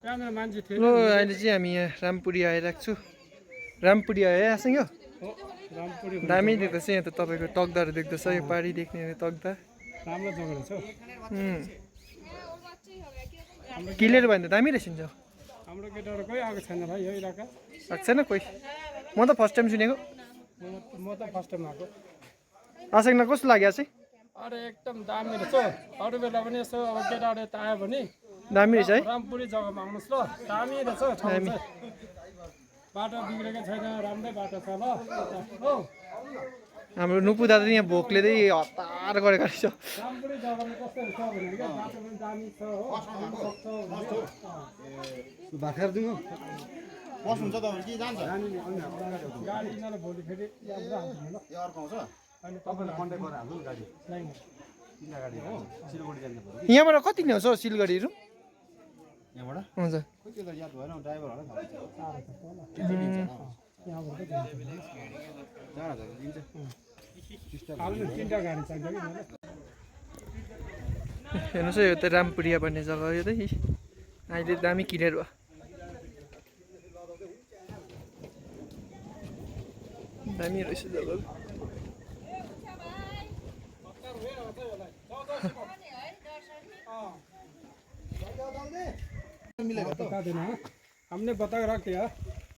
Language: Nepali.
कहाँनिर मान्छे थियो लो अहिले चाहिँ हामी यहाँ रामपुरी आइरहेको छु रामपुरी आयो है आसँग यो रामपुरी दामी देख्दैछ यहाँ त तपाईँको तकदाहरू देख्दैछ यो पारी देख्ने तकदा राम्रो जग्गा रहेछ हौ। क्लियर भयो भने त दामी रहेछ नि जाऊ हाम्रो केटाहरू कोही आएको छैन भाइ यो इलाका आएको छैन कोही म त फर्स्ट टाइम सुनेको म त फर्स्ट टाइम आएको आसँगलाई कस्तो लाग्यो चाहिँ अरे एकदम दामी रहेछ अरू बेला पनि यसो अब केटाहरू यता आयो भने दामी रहेछ है रामपुरी जग्गामा आउनुहोस् ल दामी रहेछ ठाउँ चाहिँ बाटो बिग्रेको छैन राम्रै बाटो छ ल हो हाम्रो नुपु दादा यहाँ भोकले चाहिँ हतार गरेको रहेछ रामपुरी जग्गामा कस्तो रहेछ भने क्या बाटो पनि दामी छ हो भाखेर दिनु बस्नुहुन्छ तपाईँ के जान्छ गाडी यिनीहरूलाई भोलि फेरि याद राख्दिनु ल यो अर्को आउँछ अहिले तपाईँले कन्ट्याक्ट गरेर हाल्नु गाडी लाइन तिनवटा गाडी हो सिलगढी जाने पऱ्यो यहाँबाट कति ल्याउँछ हौ सिलगढीहरू यहाँबाट हजुर खोइ त्यो त याद भएन ड्राइभर होला थाहा यहाँबाट 4000 दिन्छ हाल्नु तिनवटा गाडी चाहिन्छ कि मलाई हेर्नुहोस् है यो त रामपुरिया भन्ने जग्गा हो यो त अहिले दामी क्लियर भयो दामी रहेछ जग्गा बता देना हमने बता रखा